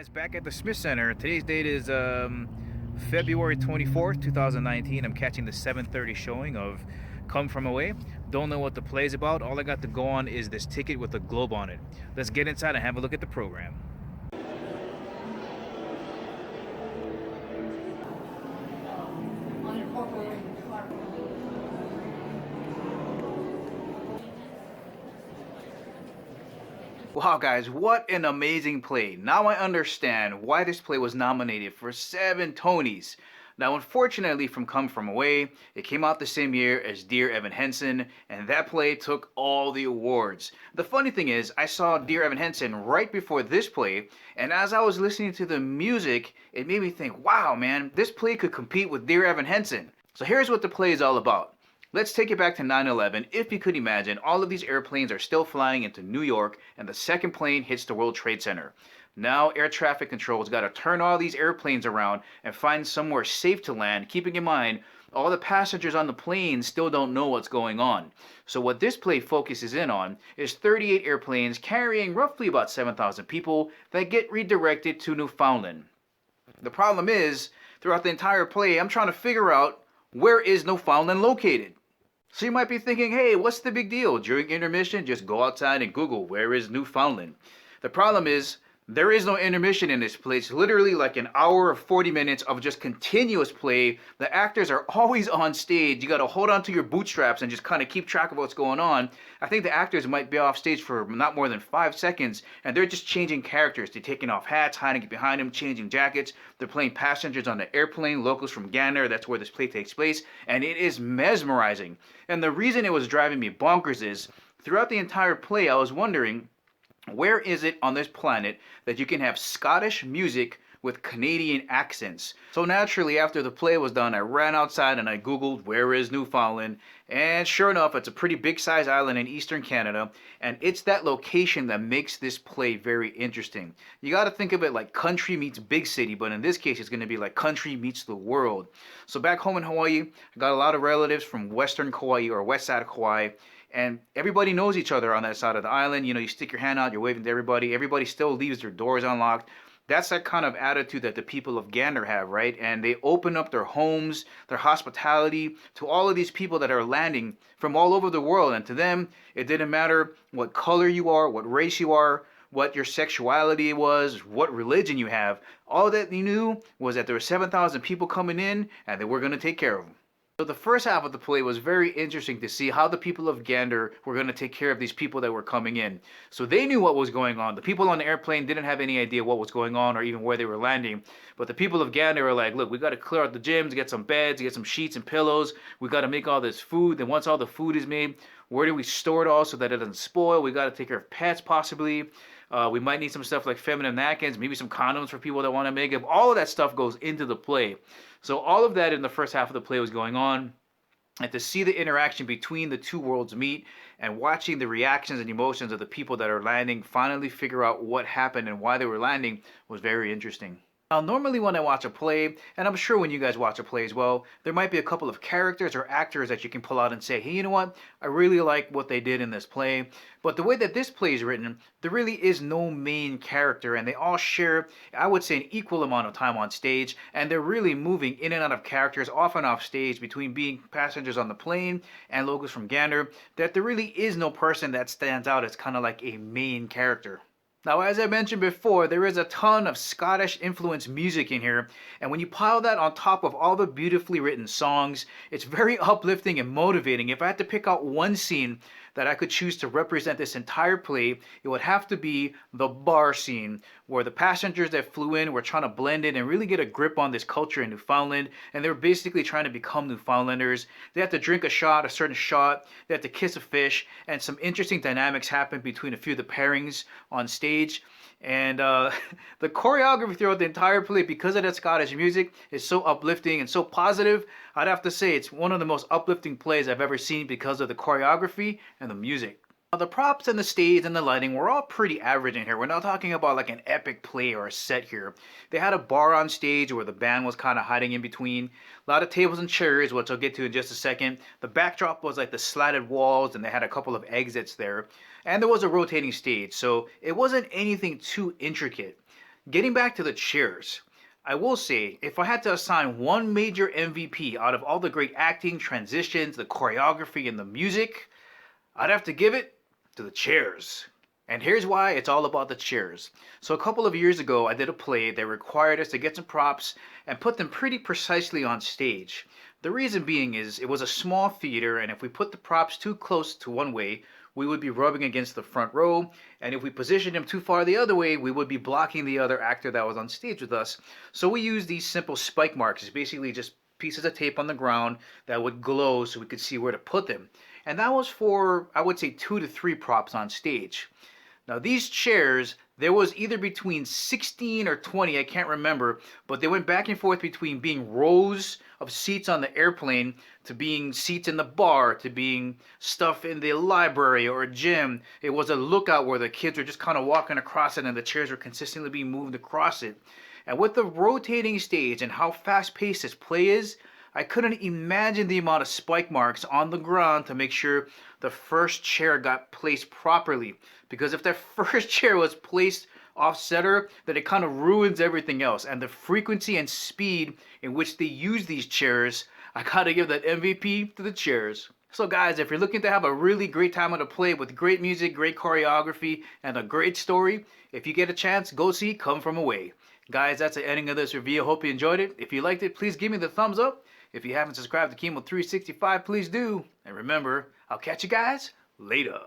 Guys, back at the Smith Center. Today's date is February 24th, 2019. I'm catching the 7:30 showing of Come From Away. Don't know what the play is about. All I got to go on is this ticket with a globe on it. Let's get inside and have a look at the program. Wow, guys, what an amazing play. Now I understand why this play was nominated for 7 Tonys. Now, unfortunately, from Come From Away, it came out the same year as Dear Evan Hansen, and that play took all the awards. The funny thing is, I saw Dear Evan Hansen right before this play, and as I was listening to the music, it made me think, wow, man, this play could compete with Dear Evan Hansen. So here's what the play is all about. Let's take it back to 9/11. If you could imagine, all of these airplanes are still flying into New York, and the second plane hits the World Trade Center. Now air traffic control's got to turn all these airplanes around and find somewhere safe to land, keeping in mind all the passengers on the plane still don't know what's going on. So what this play focuses in on is 38 airplanes carrying roughly about 7,000 people that get redirected to Newfoundland. The problem is, throughout the entire play, I'm trying to figure out where is Newfoundland located. So you might be thinking, hey, what's the big deal? During intermission, just go outside and Google, where is Newfoundland? The problem is, there is no intermission in this play. It's literally like an hour or 40 minutes of just continuous play. The actors are always on stage. You got to hold on to your bootstraps and just kind of keep track of what's going on. I think the actors might be off stage for not more than 5 seconds, and they're just changing characters. They're taking off hats, hiding behind them, changing jackets. They're playing passengers on the airplane, locals from Gander. That's where this play takes place, and it is mesmerizing. And the reason it was driving me bonkers is, throughout the entire play, I was wondering, where is it on this planet that you can have Scottish music with Canadian accents? So naturally, after the play was done, I ran outside and I Googled, where is Newfoundland? And sure enough, it's a pretty big size island in eastern Canada, and it's that location that makes this play very interesting. You got to think of it like country meets big city, but in this case, it's going to be like country meets the world. So back home in Hawaii, I got a lot of relatives from western Kauai or west side of Kauai, and everybody knows each other on that side of the island. You know, you stick your hand out, you're waving to everybody. Everybody still leaves their doors unlocked. That's that kind of attitude that the people of Gander have, right? And they open up their homes, their hospitality to all of these people that are landing from all over the world. And to them, it didn't matter what color you are, what race you are, what your sexuality was, what religion you have. All that they knew was that there were 7,000 people coming in and they were going to take care of them. So the first half of the play was very interesting to see how the people of Gander were going to take care of these people that were coming in. So they knew what was going on. The people on the airplane didn't have any idea what was going on or even where they were landing. But the people of Gander were like, look, we got to clear out the gyms, get some beds, get some sheets and pillows. We got to make all this food. Then once all the food is made, where do we store it all so that it doesn't spoil? We got to take care of pets possibly. We might need some stuff like feminine napkins, maybe some condoms for people that want to make it. All of that stuff goes into the play. So all of that in the first half of the play was going on. And to see the interaction between the two worlds meet and watching the reactions and emotions of the people that are landing finally figure out what happened and why they were landing was very interesting. Now, normally when I watch a play, and I'm sure when you guys watch a play as well, there might be a couple of characters or actors that you can pull out and say, hey, you know what? I really like what they did in this play. But the way that this play is written, there really is no main character, and they all share, I would say, an equal amount of time on stage, and they're really moving in and out of characters, off and off stage, between being passengers on the plane and locals from Gander, that there really is no person that stands out as kind of like a main character. Now, as I mentioned before, there is a ton of Scottish influenced music in here, and when you pile that on top of all the beautifully written songs, it's very uplifting and motivating. If I had to pick out one scene that I could choose to represent this entire play, it would have to be the bar scene, where the passengers that flew in were trying to blend in and really get a grip on this culture in Newfoundland, and they were basically trying to become Newfoundlanders. They had to drink a certain shot, they had to kiss a fish, and some interesting dynamics happened between a few of the pairings on stage. And the choreography throughout the entire play, because of that Scottish music, is so uplifting and so positive. I'd have to say it's one of the most uplifting plays I've ever seen because of the choreography and the music. Now, the props and the stage and the lighting were all pretty average in here. We're not talking about like an epic play or a set here. They had a bar on stage where the band was kind of hiding in between. A lot of tables and chairs, which I'll get to in just a second. The backdrop was like the slatted walls, and they had a couple of exits there. And there was a rotating stage, so it wasn't anything too intricate. Getting back to the chairs, I will say if I had to assign one major MVP out of all the great acting, transitions, the choreography, and the music, I'd have to give it to the chairs. And here's why it's all about the chairs. So a couple of years ago, I did a play that required us to get some props and put them pretty precisely on stage. The reason being is it was a small theater, and if we put the props too close to one way, we would be rubbing against the front row, and if we positioned them too far the other way, we would be blocking the other actor that was on stage with us. So we used these simple spike marks. It's basically just pieces of tape on the ground that would glow so we could see where to put them. And that was for, I would say, 2 to 3 props on stage. Now these chairs, there was either between 16 or 20, I can't remember, but they went back and forth between being rows of seats on the airplane to being seats in the bar to being stuff in the library or gym. It was a lookout where the kids were just kind of walking across it and the chairs were consistently being moved across it. And with the rotating stage and how fast-paced this play is, I couldn't imagine the amount of spike marks on the ground to make sure the first chair got placed properly. Because if that first chair was placed off center, then it kind of ruins everything else. And the frequency and speed in which they use these chairs, I gotta give that MVP to the chairs. So guys, if you're looking to have a really great time at a play with great music, great choreography, and a great story, if you get a chance, go see Come From Away. Guys, that's the ending of this review. Hope you enjoyed it. If you liked it, please give me the thumbs up. If you haven't subscribed to Kimo365, please do. And remember, I'll catch you guys later.